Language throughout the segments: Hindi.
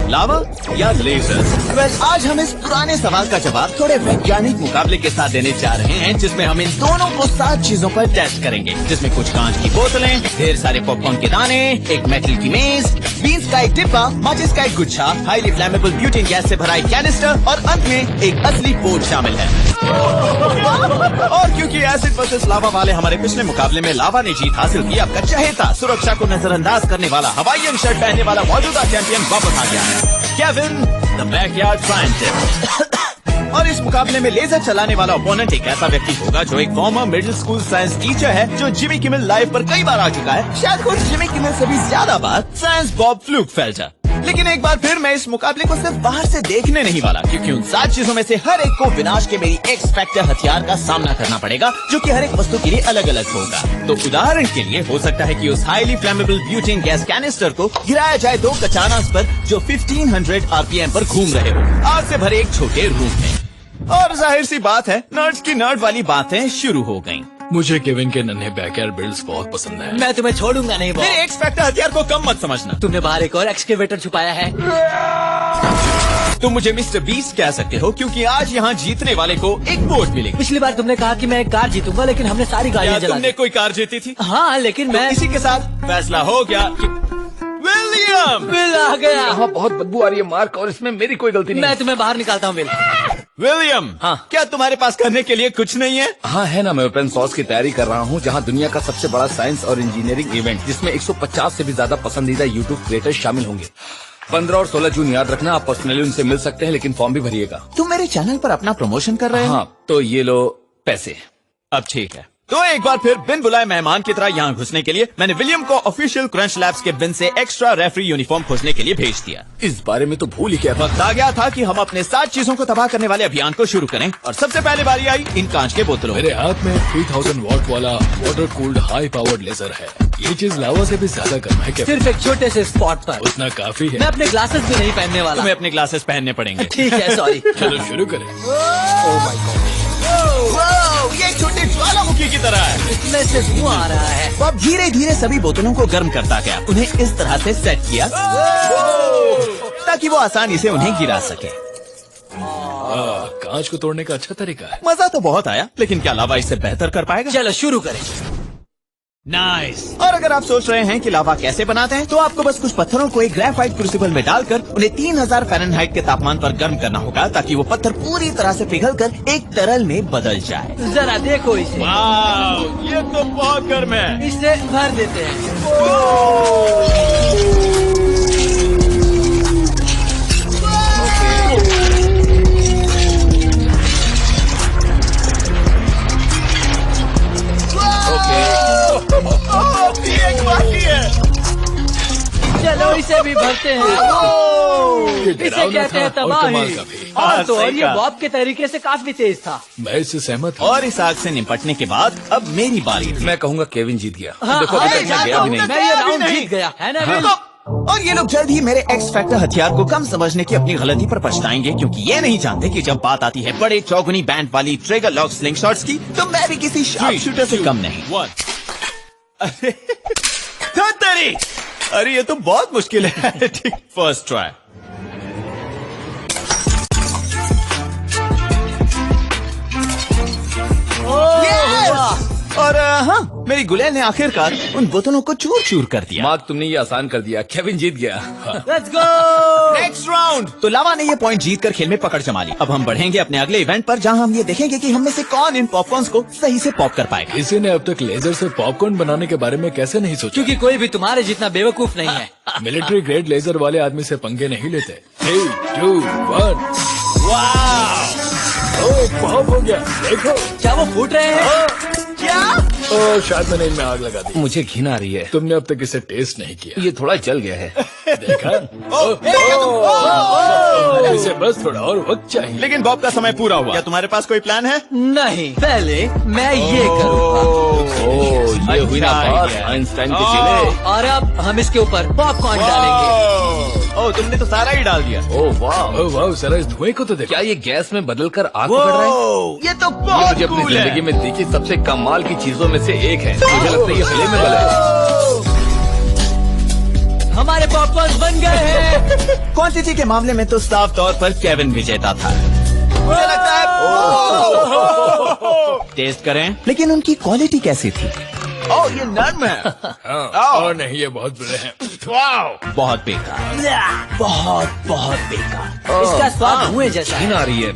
लावा या लेजर? आज हम इस पुराने सवाल का जवाब थोड़े वैज्ञानिक मुकाबले के साथ देने जा रहे हैं, जिसमें हम इन दोनों को 7 चीजों पर टेस्ट करेंगे, जिसमें कुछ कांच की बोतलें, ढेर सारे पॉपकॉर्न के दाने, एक मेटल की मेज, बीन्स का एक डिब्बा, माचिस का एक गुच्छा, हाईली फ्लेमेबल ब्यूटेन गैस से भरा एक कैनिस्टर और अंत में एक असली बोर्ड शामिल है। और क्योंकि एसिड वर्सेस लावा वाले हमारे पिछले मुकाबले में लावा ने जीत हासिल की, आपका चहेता, सुरक्षा को नजरअंदाज करने वाला, हवाईयन शर्ट पहनने वाला मौजूदा चैंपियन वापस आ गया है, केविन द बैकयार्ड साइंटिस्ट। और इस मुकाबले में लेजर चलाने वाला ओपोनेंट एक ऐसा व्यक्ति होगा जो एक farmer middle school science teacher है, जो जिमी किमेल लाइव पर कई बार आ चुका है, शायद खुद जिमी किमेल से भी ज्यादा बार, साइंस बॉब फ्लूकफेल्टर। लेकिन एक बार फिर मैं इस मुकाबले को सिर्फ बाहर से देखने नहीं वाला, क्योंकि उन 7 चीजों में से हर एक को विनाश के मेरी एक्स फैक्टर हथियार का सामना करना पड़ेगा, जो कि हर एक वस्तु के लिए अलग अलग होगा। तो उदाहरण के लिए हो सकता है कि उस highly flammable butane gas canister को गिराया जाए 2 कचानास पर जो 1500 RPM पर घूम रहे हो, आग से भरे एक छोटे रूम में। और जाहिर सी बात है, नर्ड्स की नर्ड वाली बातें शुरू हो गईं। मुझे केविन के नन्हे बैकयार्ड बिल्ड्स बहुत पसंद है। मैं तुम्हें छोड़ूंगा नहीं। मेरे एक्स फैक्टर हथियार को कम मत समझना। तुमने बाहर एक और एक्सकेवेटर छुपाया है। तुम मुझे मिस्टर बीस्ट कह सकते हो, क्योंकि आज यहाँ जीतने वाले को एक बोर्ड मिलेगी। पिछली बार तुमने कहा कि मैं एक कार जीतूंगा, लेकिन हमने सारी गाड़ियाँ जला तुमने दी। कोई कार जीती थी? हाँ, लेकिन मैं इसी के साथ फैसला हो गया कि विलियम बिल आ गया। यहाँ बहुत बदबू आ रही है मार्क, और इसमें मेरी कोई गलती नहीं। मैं तुम्हें बाहर निकालता हूँ बिल। विलियम, हाँ। क्या तुम्हारे पास करने के लिए कुछ नहीं है? हाँ है ना, मैं ओपन सोर्स की तैयारी कर रहा हूँ, जहाँ दुनिया का सबसे बड़ा साइंस और इंजीनियरिंग इवेंट, जिसमें 150 से भी ज्यादा पसंदीदा यूट्यूब क्रिएटर्स शामिल होंगे। 15 और 16 जून याद रखना, आप पर्सनली उनसे मिल सकते हैं, लेकिन फॉर्म भी भरिएगा। तुम मेरे चैनल पर अपना प्रमोशन कर रहे हो? हाँ, तो ये लो पैसे। अब ठीक है, तो एक बार फिर बिन बुलाए मेहमान की तरह यहाँ घुसने के लिए मैंने विलियम को ऑफिशियल क्रंच लैब्स के बिन से एक्स्ट्रा रेफरी यूनिफॉर्म खोजने के लिए भेज दिया। इस बारे में तो भूल ही गया था। वक्त आ गया था कि हम अपने 7 चीजों को तबाह करने वाले अभियान को शुरू करें, और सबसे पहले बारी आई इन कांच के बोतलों। मेरे हाथ में 3000 वॉट वाला water cooled high powered laser है। ये चीज लावा से भी ज्यादा गर्म है। सिर्फ एक छोटे से स्पॉट पर। उतना काफी है। मैं अपने ग्लासेस भी नहीं पहनने वाला। तुम्हें अपने ग्लासेस पहनने पड़ेंगे। ठीक है, सॉरी। चलो शुरू करें। ये छोटे ज्वालामुखी की तरह है। इसमें से धुआं आ रहा है। वो अब धीरे धीरे सभी बोतलों को गर्म करता गया, उन्हें इस तरह से सेट किया ताकि वो आसानी से उन्हें गिरा सके। कांच को तोड़ने का अच्छा तरीका है। मजा तो बहुत आया, लेकिन क्या लावा इससे बेहतर कर पाएगा? चलो शुरू करें। नाइस। और अगर आप सोच रहे हैं कि लावा कैसे बनाते हैं, तो आपको बस कुछ पत्थरों को एक ग्रेफाइट क्रूसिबल में डालकर उन्हें 3000 फ़ारेनहाइट के तापमान पर गर्म करना होगा, ताकि वो पत्थर पूरी तरह से पिघलकर एक तरल में बदल जाए। जरा देखो इसे। वाह, ये तो बहुत गर्म है। इसे भर देते हैं। एक बाकी है। चलो इसे भी भरते हैं। इसे कहते हैं तबाही। और ये बॉब के तरीके से काफी तेज था। मैं इससे सहमत हूँ। और इस आग से निपटने के बाद अब मेरी बारी थी। मैं कहूँगा केविन जीत गया। हाँ, देखो अभी तक मैं गया भी नहीं। मैं ये राउंड जीत गया है ना बिल? और ये लोग जल्द ही मेरे एक्स फैक्टर हथियार को कम समझने की अपनी गलती पर पछताएंगे, क्योंकि ये नहीं जानते कि जब बात आती है बड़े चौगुनी बैंड वाली ट्रिगर लॉक स्लिंग शॉट्स की, तो मैं भी किसी शार्प शूटर से कम नहीं। अरे ये तो बहुत मुश्किल है। ठीक, फर्स्ट ट्राई। और हाँ, मेरी गुलेल ने आखिरकार उन बोतलों को चूर चूर कर दिया। मार्क, तुमने ये आसान कर दिया। केविन जीत गया। Let's go next round. तो लावा ने ये पॉइंट जीतकर खेल में पकड़ जमा ली। अब हम बढ़ेंगे अपने अगले इवेंट पर, जहां हम ये देखेंगे कि हम में से कौन इन पॉपकॉर्न्स को सही से पॉप कर पाएगा। किसी ने अब तक लेजर से पॉपकॉर्न बनाने के बारे में कैसे नहीं सोचा? क्योंकि कोई भी तुम्हारे जितना बेवकूफ नहीं है। मिलिट्री ग्रेड लेजर वाले आदमी से पंगे नहीं लेते। 3, 2, 1। पॉप हो गया। देखो क्या वो फूट रहे हैं? क्या? ओह, शायद मैंने इनमें आग लगा दी। मुझे घिन आ रही है। तुमने अब तक इसे टेस्ट नहीं किया। ये थोड़ा जल गया है। देखा? इसे बस थोड़ा और वक्त चाहिए। लेकिन बॉब का समय पूरा हुआ। क्या तुम्हारे पास कोई प्लान है? नहीं, पहले मैं ये करूँगा। ओह, ये हुई ना बात आइंस्टाइन के चले। और अब हम इसके ऊपर पॉपकॉर्न डालेंगे। ओह, तुमने तो सारा ही डाल दिया। ओह वाह, ओह वाह, जरा इस धुएं को तो देखो। क्या ये गैस में बदलकर आग पकड़ रहा है? ये तो ये बहुत मुझे अपनी कूल जिंदगी है। में देखी सबसे कमाल की चीजों में से एक है। मुझे लगता है ये फ्लेमेबल है। हमारे पॉपकॉर्न बन गए हैं। क्वांटिटी के मामले में तो साफ तौर पर केविन विजेता था। मुझे लगता है टेस्ट करें, लेकिन उनकी क्वालिटी कैसी थी? ओह, ये नर्म है। और नहीं, ये बहुत बुरे हैं। वाह, बहुत बेकार, बहुत बेकार। इसका स्वाद धुएं जैसा है। आ रही है।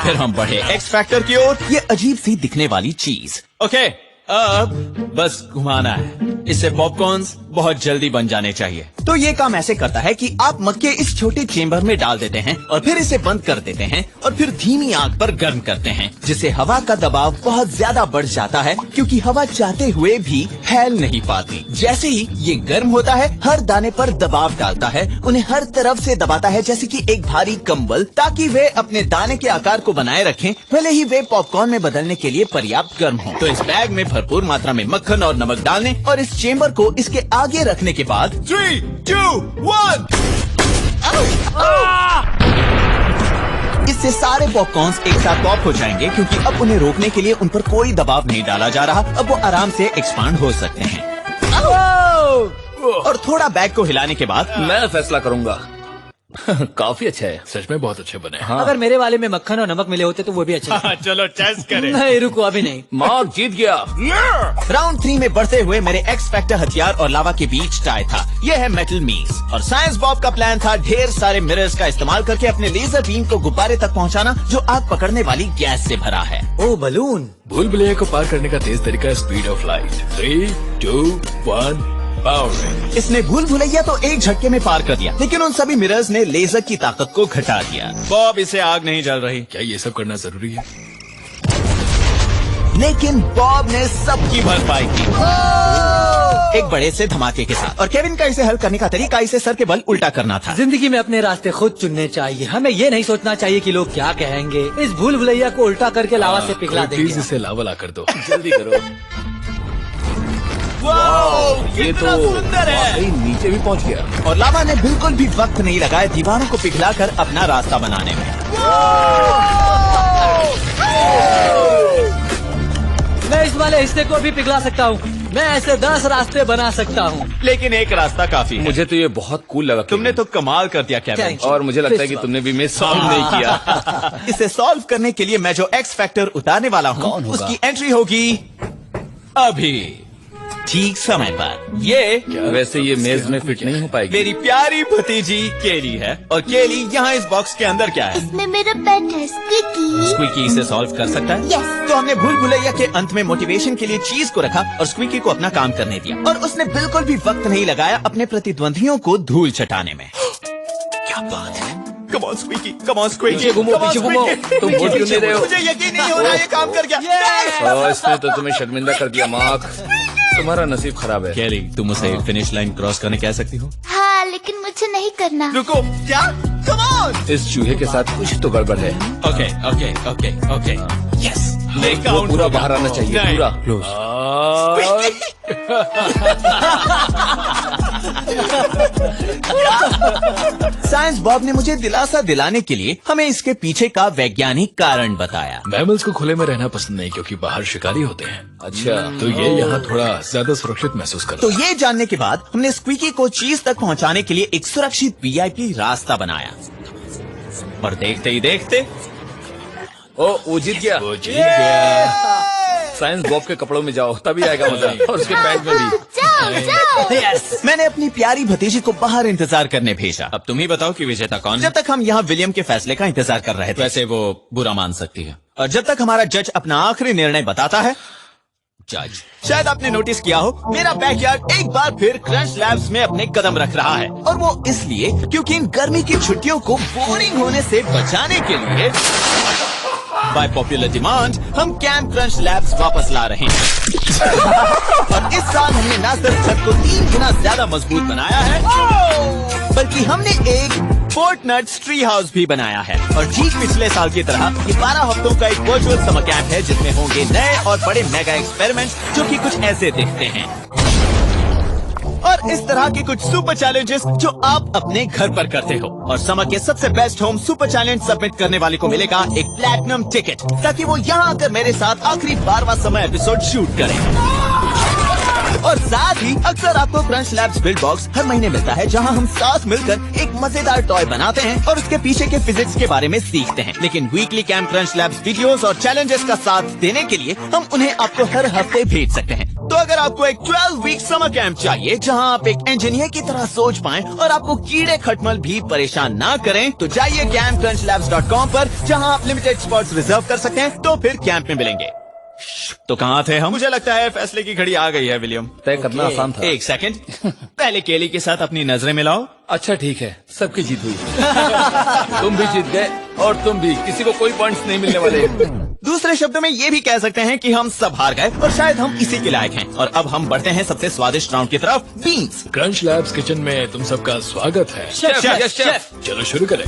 फिर हम बढ़े एक्स फैक्टर की ओर। ये अजीब सी दिखने वाली चीज। ओके, अब बस घुमाना है। इससे पॉपकॉर्न्स बहुत जल्दी बन जाने चाहिए। तो ये काम ऐसे करता है कि आप मक्के इस छोटे चेम्बर में डाल देते हैं और फिर इसे बंद कर देते हैं और फिर धीमी आंच पर गर्म करते हैं, जिससे हवा का दबाव बहुत ज्यादा बढ़ जाता है, क्योंकि हवा चाहते हुए भी फैल नहीं पाती। जैसे ही ये गर्म होता है, हर दाने पर दबाव डालता है, उन्हें हर तरफ से दबाता है जैसे कि एक भारी कंबल, ताकि वे अपने दाने के आकार को बनाए रखें, भले ही वे पॉपकॉर्न में बदलने के लिए पर्याप्त गर्म हो। तो इस बैग में भरपूर मात्रा में मक्खन और नमक डालने और इस चेम्बर को इसके आगे रखने के बाद 3, 2, 1 इससे सारे पॉपकॉर्न्स एक साथ पॉप हो जाएंगे, क्योंकि अब उन्हें रोकने के लिए उन पर कोई दबाव नहीं डाला जा रहा। अब वो आराम से एक्सपांड हो सकते हैं। और थोड़ा बैग को हिलाने के बाद मैं फैसला करूंगा। काफी अच्छा है, सच में बहुत अच्छे बने। हाँ। अगर मेरे वाले में मक्खन और नमक मिले होते तो वो भी अच्छे थे। चलो टेस्ट करें। नहीं, रुको, अभी नहीं। मार्क जीत गया। राउंड 3 में बढ़ते हुए मेरे एक्स फैक्टर हथियार और लावा के बीच टाई था। यह है मेटल मीस, और साइंस बॉब का प्लान था ढेर सारे मिरर्स का इस्तेमाल करके अपने लेजर बीम को गुब्बारे तक पहुंचाना, जो आग पकड़ने वाली गैस से भरा है। ओ बलून। भूल भुलैया को पार करने का तेज तरीका है स्पीड ऑफ लाइट। 3, 2, 1 पावर। इसने भूल भुलैया तो एक झटके में पार कर दिया, लेकिन उन सभी मिरर्स ने लेजर की ताकत को घटा दिया। बॉब, इसे आग नहीं जल रही। क्या ये सब करना जरूरी है? लेकिन बॉब ने सबकी भरपाई की एक बड़े से धमाके के साथ। और केविन का इसे हल करने का तरीका इसे सर के बल उल्टा करना था। जिंदगी में अपने रास्ते खुद चुनने चाहिए। हमें ये नहीं सोचना चाहिए कि लोग क्या कहेंगे। इस भूल भुलैया को उल्टा करके लावा से पिघला प्लीज देंगे। इसे लावा ला कर दो। जल्दी करो। ये तो सुंदर है। वाकई नीचे भी पहुंच गया। और लावा ने बिल्कुल भी वक्त नहीं लगाया दीवारों को पिघलाकर अपना रास्ता बनाने में। मैं इस वाले हिस्से को भी पिघला सकता हूँ। मैं ऐसे 10 रास्ते बना सकता हूँ। लेकिन एक रास्ता काफी है। मुझे तो ये बहुत कूल लगा। तुमने तो कमाल कर दिया केविन। Thank you. और मुझे लगता है कि तुमने भी मैं सॉल्व नहीं किया। इसे सॉल्व करने के लिए मैं जो एक्स फैक्टर उतारने वाला हूँ, कौन होगा? उसकी एंट्री होगी अभी, ठीक समय पर। ये वैसे ये मेज में फिट नहीं हो पाएगी। मेरी प्यारी भतीजी केली है। और केली, यहाँ इस बॉक्स के अंदर क्या है? इसमें मेरा पेट है स्क्विकी। स्क्विकी इसे सॉल्व कर सकता है। Yes. तो हमने भूल भुलैया के अंत में मोटिवेशन के लिए चीज को रखा और स्क्विकी को अपना काम करने दिया, और उसने बिल्कुल भी वक्त नहीं लगाया अपने प्रतिद्वंदियों को धूल चटाने में। क्या बात है! Come on, Squeaky. Come on, Squeaky. पीछे घूमो, Come on, पीछे घूमो। Squeaky. तुम वोट क्यों दे रहे हो? मुझे यकीन नहीं हो रहा ये काम कर गया। और इसने तो तुम्हें शर्मिंदा कर दिया मार्क। तुम्हारा नसीब खराब है। केली, तुम उसे फिनिश लाइन क्रॉस करने कह सकती हो? हाँ, लेकिन मुझे नहीं करना। रुको, क्या? Come on. इस चूहे के साथ कुछ तो गड़बड़ है। Okay, okay, okay, okay. Yes. वो पूरा बाहर आना चाहिए, नहीं। पूरा। साइंस बॉब ने मुझे दिलासा दिलाने के लिए हमें इसके पीछे का वैज्ञानिक कारण बताया। मैमल्स को खुले में रहना पसंद नहीं, क्योंकि बाहर शिकारी होते हैं। अच्छा, तो ये यहाँ थोड़ा ज्यादा सुरक्षित महसूस करता तो ये जानने के बाद हमने स्क्विकी को चीज तक पहुंचाने के लिए एक सुरक्षित वीआईपी रास्ता बनाया। और देखते ही देखते वो जीत गया। वो जीत गया। साइंस बॉब के कपड़ों में जाओ, तभी आएगा मजा। और उसके पैंट में भी। जाओ जाओ। मैंने अपनी प्यारी भतीजी को बाहर इंतजार करने भेजा। अब तुम ही बताओ कि विजेता कौन है? जब तक हम यहाँ विलियम के फैसले का इंतजार कर रहे थे। वैसे वो बुरा मान सकती है। और जब तक हमारा जज अपना आखिरी निर्णय बताता है। जज, शायद आपने नोटिस किया हो, मेरा बैकयार्ड एक बार फिर क्रंच लैब्स में अपने कदम रख रहा है। और वो इसलिए क्योंकि इन गर्मी की छुट्टियों को बोरिंग होने से बचाने के लिए बाय पॉपुलर डिमांड हम कैंप क्रंच लैब्स वापस ला रहे हैं। और इस साल हमने न सिर्फ छत को 3 गुना ज्यादा मजबूत बनाया है, बल्कि हमने एक फोर्टनट्स ट्री हाउस भी बनाया है। और ठीक पिछले साल की तरह ये 12 हफ्तों का एक वर्चुअल समर कैंप है, जिसमें होंगे नए और बड़े मेगा एक्सपेरिमेंट्स, जो कि कुछ ऐसे दिखते हैं। और इस तरह के कुछ सुपर चैलेंजेस जो आप अपने घर पर करते हो। और समर के सबसे best home super challenge submit करने वाले को मिलेगा एक प्लैटिनम टिकट, ताकि वो यहाँ आकर मेरे साथ आखिरी 12वां समय एपिसोड शूट करें। और साथ ही अक्सर आपको क्रंच लैब्स बिल्ड बॉक्स हर महीने मिलता है, जहां हम साथ मिलकर एक मजेदार टॉय बनाते हैं और उसके पीछे के फिजिक्स के बारे में सीखते हैं। लेकिन weekly camp crunch labs videos और चैलेंजेस का साथ देने के लिए हम उन्हें आपको हर हफ्ते भेज सकते हैं। तो अगर आपको एक 12 वीक समर कैंप चाहिए जहां आप एक इंजीनियर की तरह सोच पाएं और आपको कीड़े खटमल भी परेशान ना करें, तो जाइए campcrunchlabs.com पर, जहां आप लिमिटेड स्पॉट्स रिजर्व कर सकते हैं। तो फिर कैंप में मिलेंगे। तो कहाँ थे हम? मुझे लगता है फैसले की घड़ी आ गई है विलियम। तय करना आसान था। एक सेकंड, पहले केली के साथ अपनी नजरें मिलाओ। अच्छा ठीक है, सबकी जीत हुई। तुम भी जीत गए और तुम भी, किसी को कोई पॉइंट्स नहीं मिलने वाले। दूसरे शब्दों में ये भी कह सकते हैं कि हम सब हार गए और शायद हम इसी के लायक हैं। और अब हम बढ़ते हैं सबसे स्वादिष्ट राउंड की तरफ, बीन्स। क्रंच लैब्स किचन में तुम सबका स्वागत है। शेफ। चलो शुरू करें।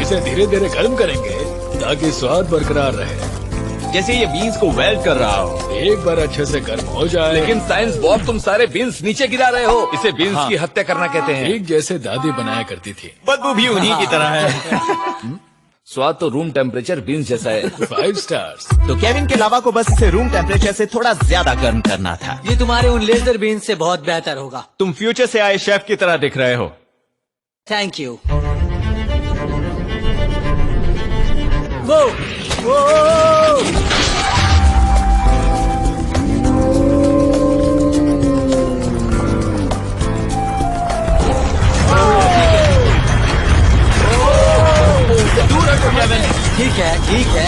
इसे धीरे धीरे गर्म करेंगे ताकि स्वाद बरकरार रहे। जैसे ये बीन्स को वेल्ड कर रहा हो। एक बार अच्छे से गर्म हो जाए। लेकिन साइंस बॉब, तुम सारे बीन्स नीचे गिरा रहे हो। इसे बीन्स की हत्या करना कहते हैं। ठीक जैसे दादी बनाया करती थी। बदबू भी उन्हीं की तरह है। स्वाद तो रूम टेम्परेचर बीन्स जैसा है। 5 स्टार्स। तो केविन के लावा को बस इसे रूम टेम्परेचर से थोड़ा ज्यादा गर्म करना था। ये तुम्हारे उन लेजर बीन से बहुत बेहतर होगा। तुम फ्यूचर से आए शेफ की तरह दिख रहे हो। Thank you. वो ठीक है ठीक है।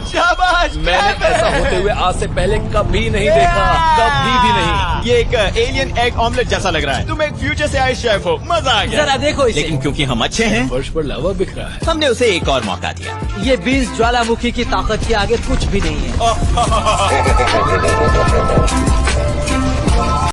शाबाश। मैंने ऐसा होते हुए आज से पहले कभी नहीं देखा, कभी भी नहीं। ये एक एलियन एग ऑमलेट जैसा लग रहा है। तुम एक फ्यूचर से आए शेफ हो, मजा आ गया। जरा देखो इसे। लेकिन क्योंकि हम अच्छे हैं, फर्श पर लावा बिखरा है। हमने उसे एक और मौका दिया। ये बीन्स ज्वालामुखी की ताकत के आगे कुछ भी नहीं है।